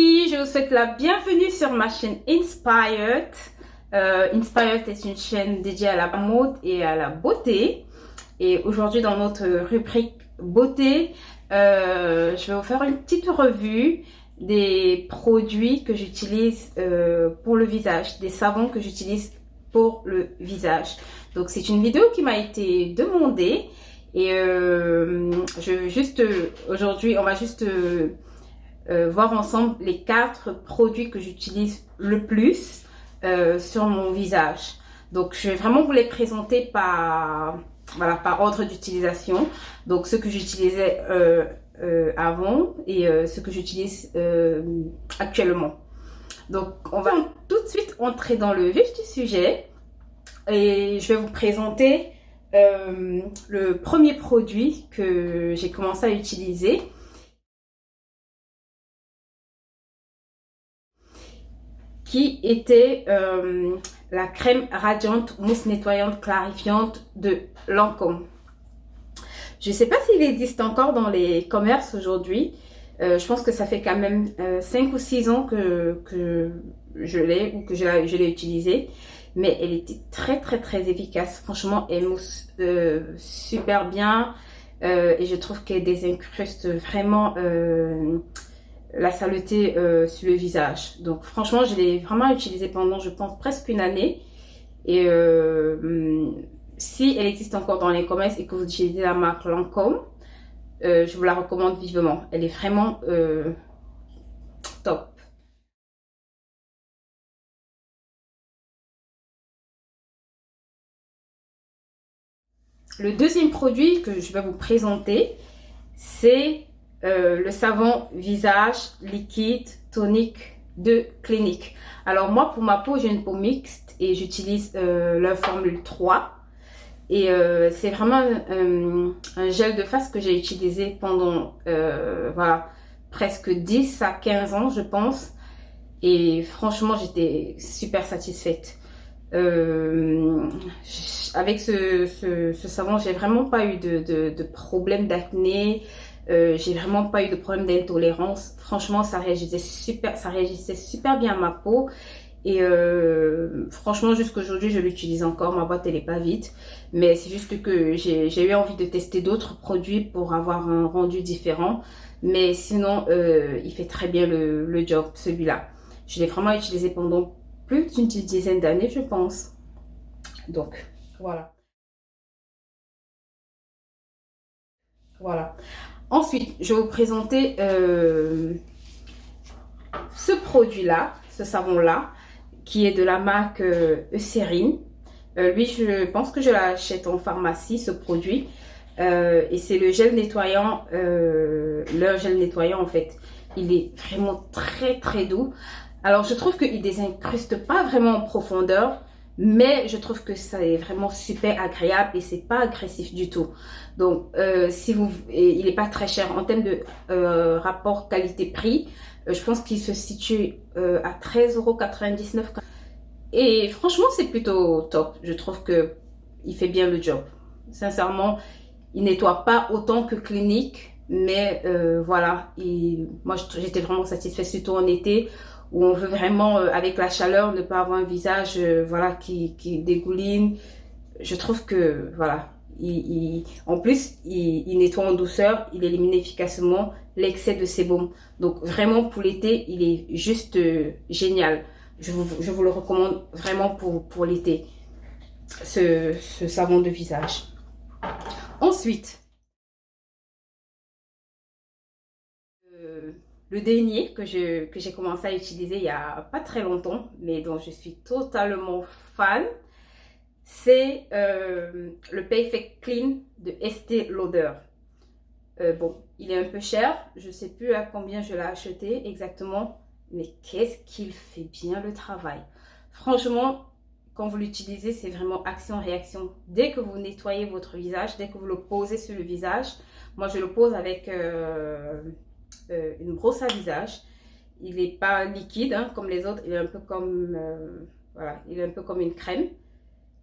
filles, je vous souhaite la bienvenue sur ma chaîne Inspired. Inspired est une chaîne dédiée à la mode et à la beauté. Et aujourd'hui, dans notre rubrique beauté, je vais vous faire une petite revue des produits que j'utilise pour le visage, des savons que j'utilise pour le visage. Donc c'est une vidéo qui m'a été demandée et aujourd'hui on va juste voir ensemble les 4 produits que j'utilise le plus sur mon visage. Donc je vais vraiment vous les présenter par ordre d'utilisation. Donc ce que j'utilisais avant et ce que j'utilise actuellement. Donc on va tout de suite entrer dans le vif du sujet et je vais vous présenter le premier produit que j'ai commencé à utiliser, qui était la crème radiante mousse nettoyante clarifiante de Lancôme. Je ne sais pas s'il existe encore dans les commerces aujourd'hui. Je pense que ça fait quand même 5 ou 6 ans que je l'ai ou que je l'ai utilisé. Mais elle était très efficace. Franchement, elle mousse super bien. Et je trouve qu'elle désincruste vraiment la saleté sur le visage. Donc franchement, je l'ai vraiment utilisée pendant, je pense, presque une année. Et si elle existe encore dans les commerces et que vous utilisez la marque Lancôme, je vous la recommande vivement. Elle est vraiment top. Le deuxième produit que je vais vous présenter, c'est le savon visage liquide tonique de Clinique. Alors moi, pour ma peau, j'ai une peau mixte et j'utilise leur formule 3. Et c'est vraiment un gel de face que j'ai utilisé pendant presque 10 à 15 ans, je pense. Et franchement, j'étais super satisfaite. Avec ce savon, j'ai vraiment pas eu de problème d'acné. J'ai vraiment pas eu de problème d'intolérance. Franchement, ça réagissait super bien à ma peau. Et franchement, jusqu'aujourd'hui, je l'utilise encore. Ma boîte, elle est pas vide. Mais c'est juste que j'ai eu envie de tester d'autres produits pour avoir un rendu différent. Mais sinon, il fait très bien le job, celui-là. Je l'ai vraiment utilisé pendant plus d'une dizaine d'années, je pense. Donc, voilà. Voilà. Ensuite, je vais vous présenter ce produit-là, ce savon-là, qui est de la marque Eucérine. Lui, je pense que je l'achète en pharmacie, ce produit. Et c'est le gel nettoyant, leur gel nettoyant en fait. Il est vraiment très doux. Alors, je trouve qu'il ne désincruste pas vraiment en profondeur, mais je trouve que ça est vraiment super agréable et c'est pas agressif du tout. Donc, il n'est pas très cher en termes de rapport qualité-prix. Je pense qu'il se situe à 13,99 €. Et franchement, c'est plutôt top. Je trouve que il fait bien le job. Sincèrement, il nettoie pas autant que Clinique, mais voilà. Moi, j'étais vraiment satisfaite, surtout en été, où on veut vraiment, avec la chaleur, ne pas avoir un visage qui dégouline. Je trouve que, voilà, en plus, il nettoie en douceur, il élimine efficacement l'excès de sébum. Donc, vraiment, pour l'été, il est juste génial. Je vous le recommande vraiment pour l'été, ce savon de visage. Ensuite, le dernier que j'ai commencé à utiliser il n'y a pas très longtemps, mais dont je suis totalement fan, c'est le Perfect Clean de Estée Lauder. Bon, il est un peu cher, je ne sais plus à combien je l'ai acheté exactement, mais qu'est-ce qu'il fait bien le travail. Franchement, quand vous l'utilisez, c'est vraiment action-réaction. Dès que vous nettoyez votre visage, dès que vous le posez sur le visage, moi je le pose avec une brosse à visage. Il n'est pas liquide hein, comme les autres, il est un peu comme il est un peu comme une crème,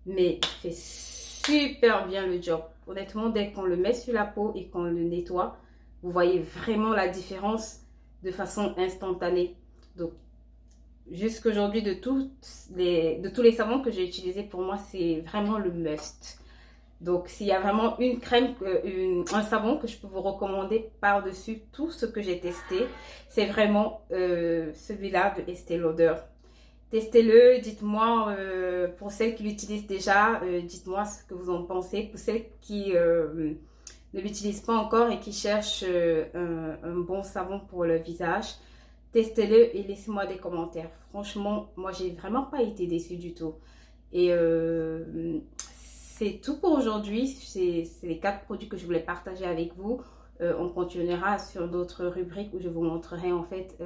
mais il fait super bien le job. Honnêtement, dès qu'on le met sur la peau et qu'on le nettoie, vous voyez vraiment la différence de façon instantanée. Donc, jusqu'aujourd'hui, de tous les savons que j'ai utilisés, pour moi, c'est vraiment le must. Donc, s'il y a vraiment une crème, un savon que je peux vous recommander par-dessus tout ce que j'ai testé, c'est vraiment celui-là de Estée Lauder. Testez-le, dites-moi, pour celles qui l'utilisent déjà, dites-moi ce que vous en pensez. Pour celles qui ne l'utilisent pas encore et qui cherchent un bon savon pour le visage, testez-le et laissez-moi des commentaires. Franchement, moi, j'ai vraiment pas été déçue du tout. Et c'est tout pour aujourd'hui. C'est les 4 produits que je voulais partager avec vous. On continuera sur d'autres rubriques où je vous montrerai en fait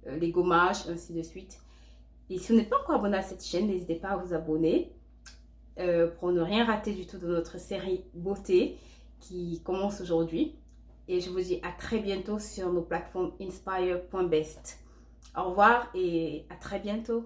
les gommages, ainsi de suite. Et si vous n'êtes pas encore abonné à cette chaîne, n'hésitez pas à vous abonner pour ne rien rater du tout de notre série beauté qui commence aujourd'hui. Et je vous dis à très bientôt sur nos plateformes inspire.best. Au revoir et à très bientôt.